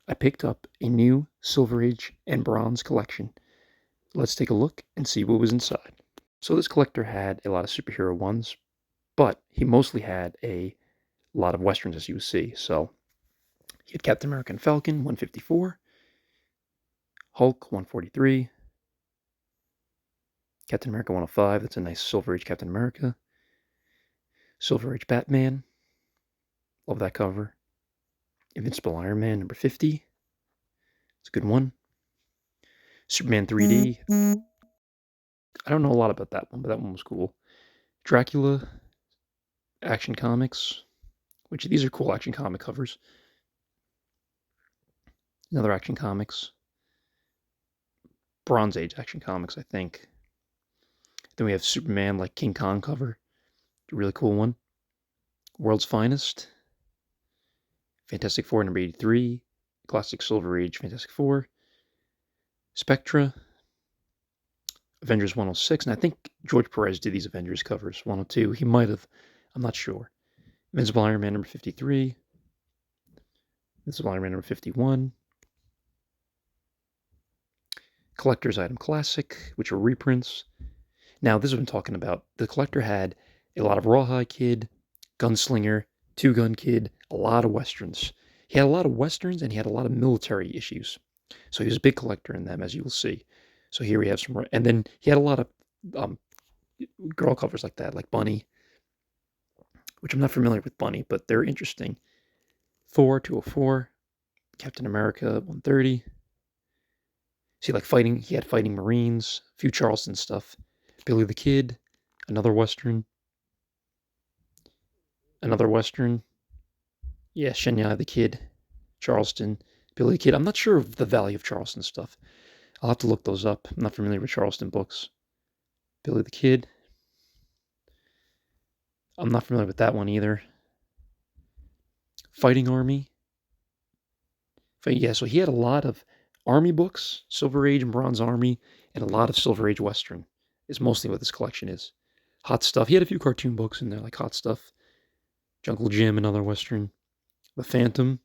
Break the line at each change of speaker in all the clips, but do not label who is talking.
I picked up a new Silver Age and Bronze collection. Let's take a look and see what was inside. So this collector had a lot of superhero ones, but he mostly had a lot of westerns, as you will see. So he had Captain America and Falcon, 154, Hulk, 143, Captain America 105, that's a nice Silver Age Captain America, Silver Age Batman, love that cover, Invincible Iron Man, number 50, it's a good one, Superman 3D, I don't know a lot about that one, but that one was cool, Dracula, Action Comics, which these are cool Action Comic covers, another Action Comics, Bronze Age Action Comics, I think. Then we have Superman, like King Kong cover, a really cool one. World's Finest, Fantastic Four number 83, Classic Silver Age Fantastic Four, Spectra, Avengers 106, and I think George Perez did these Avengers covers. 102, he might have, I'm not sure. Invincible Iron Man number 53, Invincible Iron Man number 51, Collector's Item Classic, which are reprints. Now, this has been talking about. The collector had a lot of Rawhide Kid, Gunslinger, Two Gun Kid, a lot of westerns. He had a lot of westerns and he had a lot of military issues. So he was a big collector in them, as you will see. So here we have some, and then he had a lot of um, girl covers like that, like Bunny, which I'm not familiar with Bunny, but they're interesting. Thor 204, Captain America 130. See, like fighting, he had Fighting Marines, a few Charleston stuff. Billy the Kid, another western. Another western. Yeah, Shenya the Kid, Charleston, Billy the Kid. I'm not sure of the value of Charleston stuff. I'll have to look those up. I'm not familiar with Charleston books. Billy the Kid. I'm not familiar with that one either. Fighting Army. Yeah, so he had a lot of Army books, Silver Age and Bronze Army, and a lot of Silver Age Western is mostly what this collection is. Hot Stuff. He had a few cartoon books in there, like Hot Stuff, Jungle Jim, another Western, The Phantom,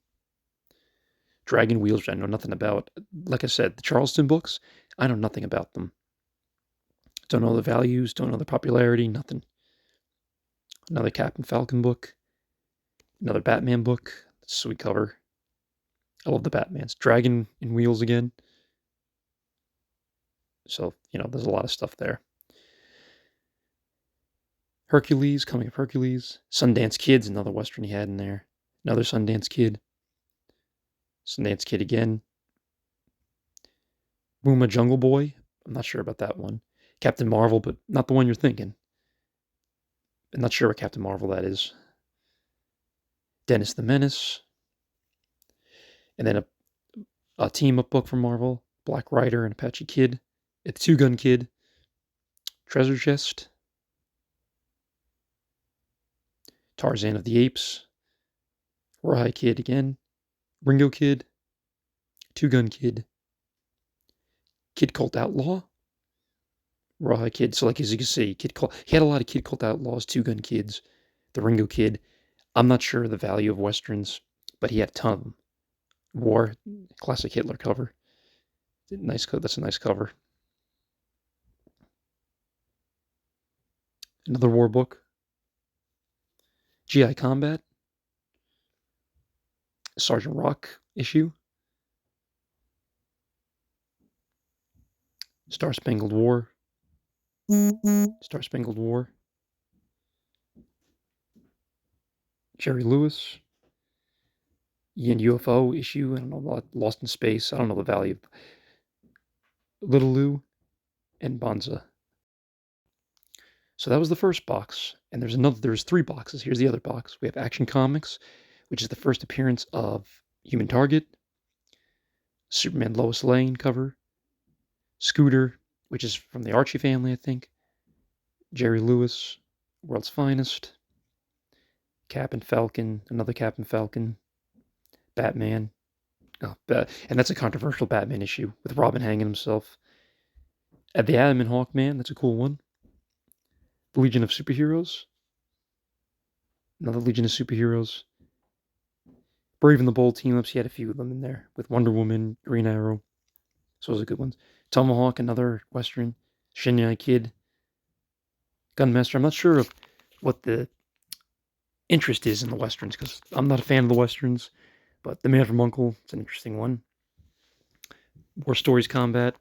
Dragon Wheels, which I know nothing about. Like I said, the Charleston books, I know nothing about them. Don't know the values, don't know the popularity, nothing. Another Captain Falcon book, another Batman book. Sweet cover. I love the Batmans. Dragon in Wheels again. So, there's a lot of stuff there. Hercules, Coming of Hercules. Sundance Kid's another Western he had in there. Another Sundance Kid. Sundance Kid again. Booma Jungle Boy. I'm not sure about that one. Captain Marvel, but not the one you're thinking. I'm not sure what Captain Marvel that is. Dennis the Menace. And then a team-up book from Marvel. Black Rider and Apache Kid. A Two Gun Kid. Treasure Chest. Tarzan of the Apes. Rawhide Kid again. Ringo Kid. Two Gun Kid. Kid Cult Outlaw. Rawhide Kid. So, like, as you can see, he had a lot of Kid Cult Outlaws, Two Gun Kids, the Ringo Kid. I'm not sure the value of westerns, but he had a ton of them. War, classic Hitler cover. That's a nice cover. Another war book. GI Combat. Sergeant Rock issue. Star Spangled War. Star Spangled War. Jerry Lewis. Yin UFO issue. I don't know, Lost in Space. I don't know the value. Little Lou and Bonza. So that was the first box, and there's three boxes. Here's the other box. We have Action Comics, which is the first appearance of Human Target, Superman Lois Lane cover, Scooter, which is from the Archie family, I think, Jerry Lewis, World's Finest, Cap and Falcon, another Cap and Falcon, Batman, and that's a controversial Batman issue with Robin hanging himself. At the Adam and Hawkman, that's a cool one. The Legion of Superheroes, another Legion of Superheroes. Brave and the Bold team-ups, he had a few of them in there, with Wonder Woman, Green Arrow. So those are good ones. Tomahawk, another Western. Shinai Kid. Gunmaster. I'm not sure of what the interest is in the Westerns, because I'm not a fan of the Westerns, but The Man from U.N.C.L.E. It's an interesting one. War Stories Combat.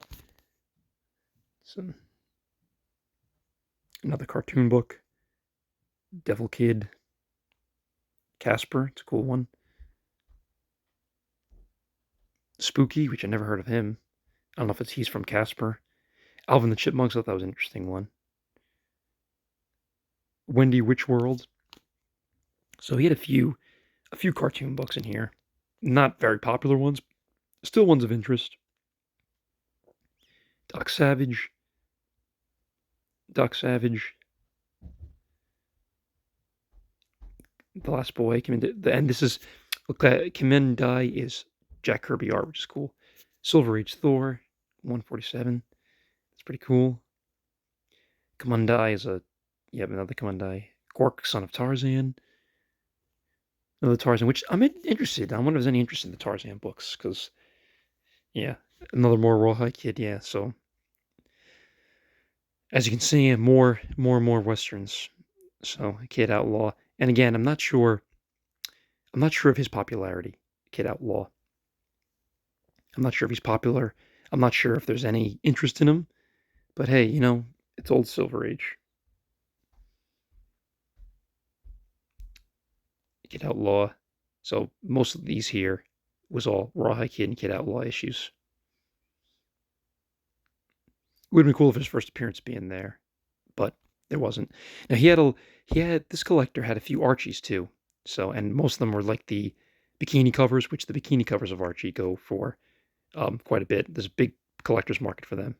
Another cartoon book. Devil Kid. Casper, it's a cool one. Spooky, which I never heard of him. I don't know if he's from Casper. Alvin the Chipmunks, I thought that was an interesting one. Wendy Witch World. So he had a few cartoon books in here. Not very popular ones, still ones of interest. Doc Savage. The Last Boy. And this is, Kimendai is Jack Kirby art, which is cool. Silver Age Thor, 147. It's pretty cool. Kimendai is another Kimendai. Gork, Son of Tarzan. Another Tarzan, which I'm interested. I wonder if there's any interest in the Tarzan books, because, yeah, another more Rawhide Kid, yeah. So, as you can see, more and more Westerns. So, Kid Outlaw. And again, I'm not sure of his popularity, Kid Outlaw. I'm not sure if he's popular. I'm not sure if there's any interest in him. But hey, it's old Silver Age. Kid Outlaw. So most of these here was all Rawhide Kid and Kid Outlaw issues. It would have been cool if his first appearance being there, but there wasn't. Now this collector had a few Archies too. So, and most of them were like the bikini covers, which the bikini covers of Archie go for quite a bit. There's a big collector's market for them.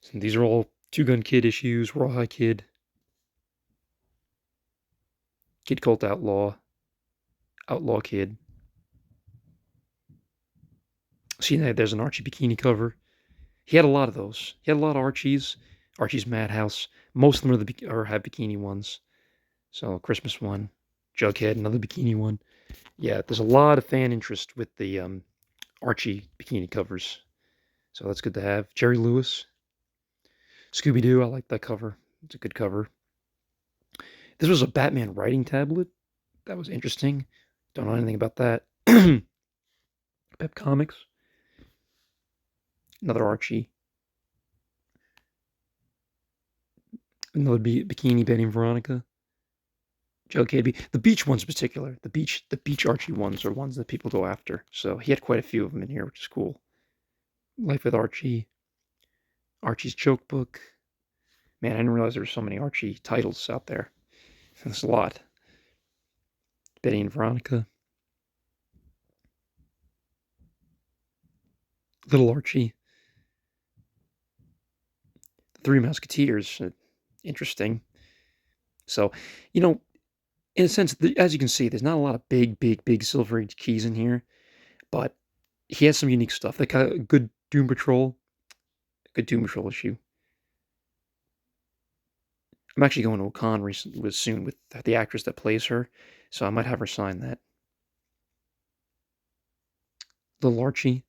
So these are all Two Gun Kid issues, Rawhide Kid, Kid Colt Outlaw, Outlaw Kid. See, there's an Archie bikini cover. He had a lot of those. He had a lot of Archies. Archie's Madhouse. Most of them have bikini ones. So Christmas one, Jughead, another bikini one. Yeah, there's a lot of fan interest with the Archie bikini covers. So that's good to have. Jerry Lewis. Scooby-Doo, I like that cover. It's a good cover. This was a Batman writing tablet. That was interesting. Don't know anything about that. Pep Comics. Another Archie. Another Bikini Betty and Veronica. Jughead. The beach ones in particular. The beach Archie ones are ones that people go after. So he had quite a few of them in here, which is cool. Life with Archie. Archie's Joke Book. Man, I didn't realize there were so many Archie titles out there. That's a lot. Betty and Veronica. Little Archie. The Three Musketeers. Interesting. So, in a sense, as you can see, there's not a lot of big Silver Age keys in here, but he has some unique stuff. Like a good Doom Patrol issue. I'm actually going to a con soon with the actress that plays her, so I might have her sign that. Little Archie.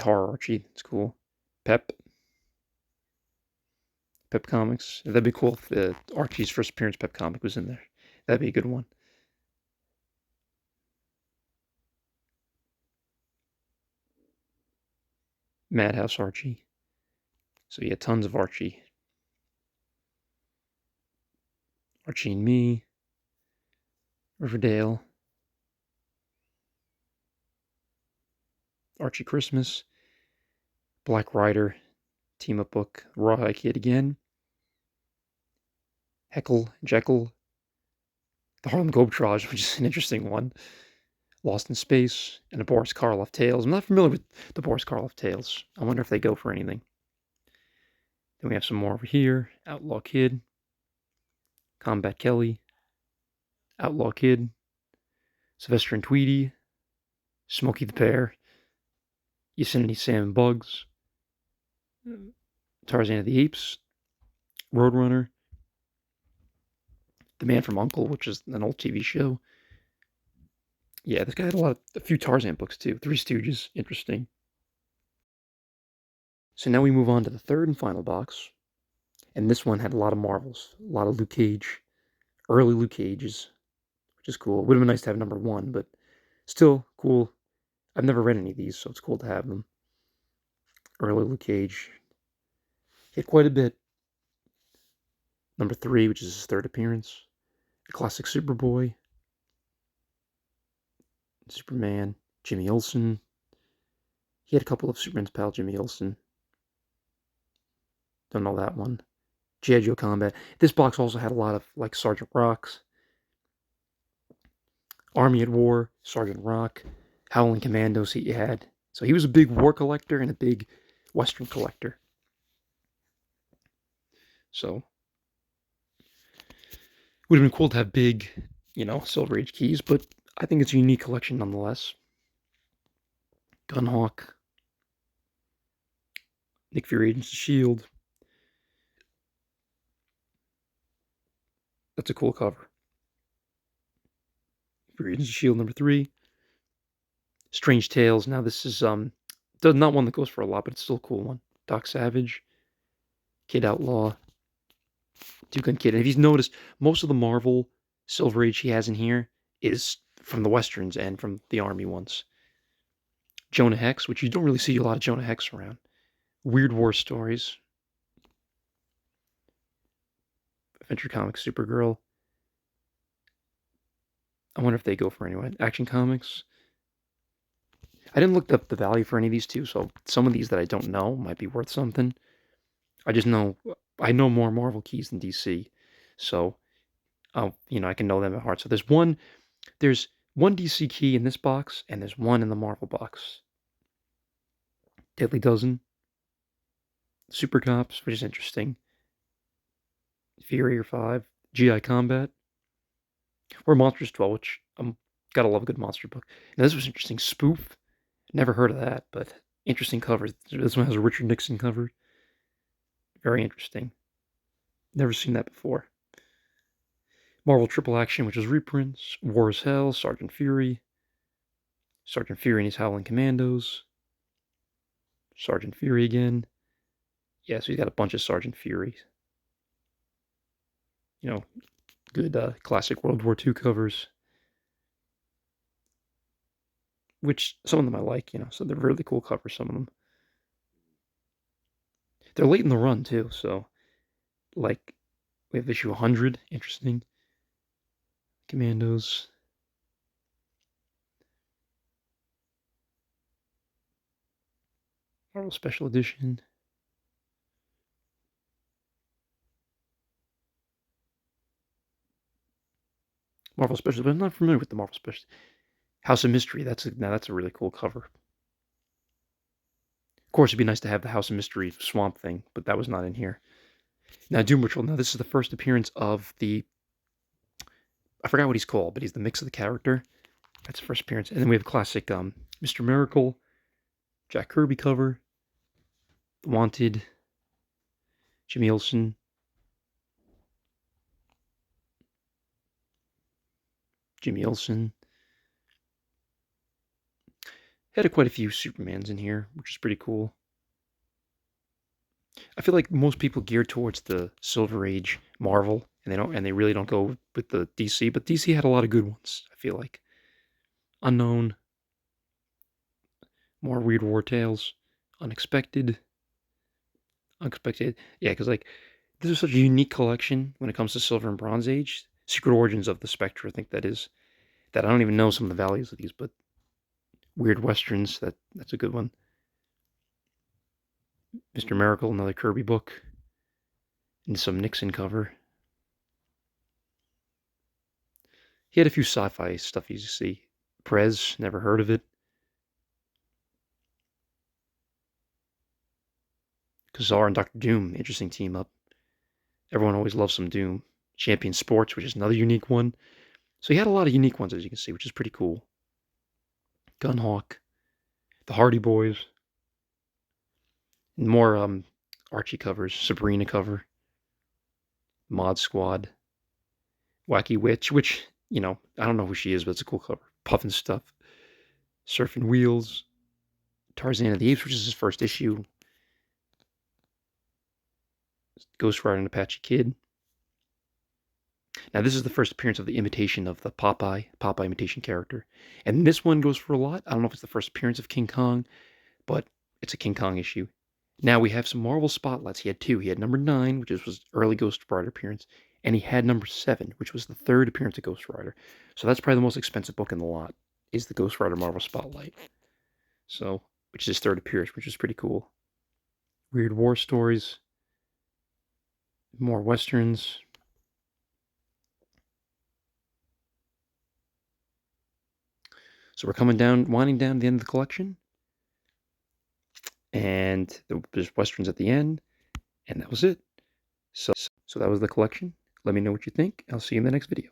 Horror Archie. It's cool. Pep Comics. That'd be cool if Archie's first appearance Pep comic was in there. That'd be a good one. Madhouse Archie. So yeah, tons of Archie. Archie and Me. Riverdale. Archie Christmas. Black Rider. Team Up book. Rawhide Kid again. Heckle, Jekyll. The Harlem Globetrotters, which is an interesting one. Lost in Space, and the Boris Karloff Tales. I'm not familiar with the Boris Karloff Tales. I wonder if they go for anything. Then we have some more over here. Outlaw Kid. Combat Kelly. Outlaw Kid. Sylvester and Tweety. Smokey the Bear. Yosemite Sam and Bugs. Tarzan of the Apes. Roadrunner. The Man from U.N.C.L.E., which is an old TV show. Yeah, this guy had a few Tarzan books too. Three Stooges, interesting. So now we move on to the third and final box, and this one had a lot of Marvels, a lot of Luke Cage, early Luke Cages, which is cool. It would have been nice to have number one, but still cool. I've never read any of these, so it's cool to have them. Early Luke Cage. He had quite a bit. Number 3, which is his third appearance. A classic Superboy. Superman. Jimmy Olsen. He had a couple of Superman's pal, Jimmy Olsen. Don't know that one. G.I. Joe Combat. This box also had a lot of, like, Sergeant Rocks. Army at War, Sergeant Rock, Howling Commandos he had. So he was a big war collector and a big Western collector. So would have been cool to have big, Silver Age keys, but I think it's a unique collection nonetheless. Gunhawk, Nick Fury Agents of S.H.I.E.L.D. That's a cool cover. Fury Agents of S.H.I.E.L.D. number 3. Strange Tales. Now this is not one that goes for a lot, but it's still a cool one. Doc Savage, Kid Outlaw, Two Gun Kid. And if you've noticed, most of the Marvel Silver Age he has in here is from the Westerns and from the Army ones. Jonah Hex, which you don't really see a lot of Jonah Hex around. Weird War Stories. Adventure Comics, Supergirl. I wonder if they go for anyone. Action Comics. I didn't look up the value for any of these two, so some of these that I don't know might be worth something. I know more Marvel keys than DC, so I can know them at heart. So there's one DC key in this box, and there's one in the Marvel box. Deadly Dozen, Super Cops, which is interesting. Fury 5, GI Combat, or Monsters 12, which gotta love a good monster book. Now this was interesting. Spoof, never heard of that, but interesting cover. This one has a Richard Nixon cover. Very interesting. Never seen that before. Marvel Triple Action, which is reprints. War is Hell, Sergeant Fury and his Howling Commandos. Sergeant Fury again. Yeah, so he's got a bunch of Sergeant Furies. Good classic World War II covers. Which some of them I like, so they're really cool covers, some of them. They're late in the run, too, so, like, we have issue 100, interesting. Commandos. Marvel Special Edition. Marvel Special, but I'm not familiar with the Marvel Special. House of Mystery, that's a really cool cover. Of course, it'd be nice to have the House of Mystery Swamp Thing, but that was not in here. Now, Doom Patrol. Now, this is the first appearance of I forgot what he's called, but he's the mix of the character. That's the first appearance. And then we have classic Mr. Miracle, Jack Kirby cover, The Wanted, Jimmy Olsen. Had quite a few Supermans in here, which is pretty cool. I feel like most people gear towards the Silver Age Marvel, and they really don't go with the DC. But DC had a lot of good ones. I feel like Unknown, more Weird War Tales, Unexpected. Yeah, because this is such a unique collection when it comes to Silver and Bronze Age. Secret Origins of the Spectre, I think that I don't even know some of the values of these, but Weird Westerns, that's a good one. Mr. Miracle, another Kirby book, and some Nixon cover. He had a few sci-fi stuff you see. Prez, never heard of it. Kazar and Dr. Doom, interesting team up. Everyone always loves some Doom. Champion Sports, which is another unique one. So he had a lot of unique ones, as you can see, which is pretty cool. Gunhawk, the Hardy Boys, and more Archie covers, Sabrina cover, Mod Squad, Wacky Witch, which, I don't know who she is, but it's a cool cover. Puffin Stuff, Surfing Wheels, Tarzan of the Apes, which is his first issue, Ghost Rider and Apache Kid. Now, this is the first appearance of the imitation of the Popeye imitation character. And this one goes for a lot. I don't know if it's the first appearance of King Kong, but it's a King Kong issue. Now we have some Marvel spotlights. He had two. He had number 9, which was early Ghost Rider appearance, and he had number 7, which was the third appearance of Ghost Rider. So that's probably the most expensive book in the lot, is the Ghost Rider Marvel Spotlight. So, which is his third appearance, which is pretty cool. Weird war stories, more westerns. So we're winding down the end of the collection. And there's westerns at the end, and that was it. So that was the collection. Let me know what you think. I'll see you in the next video.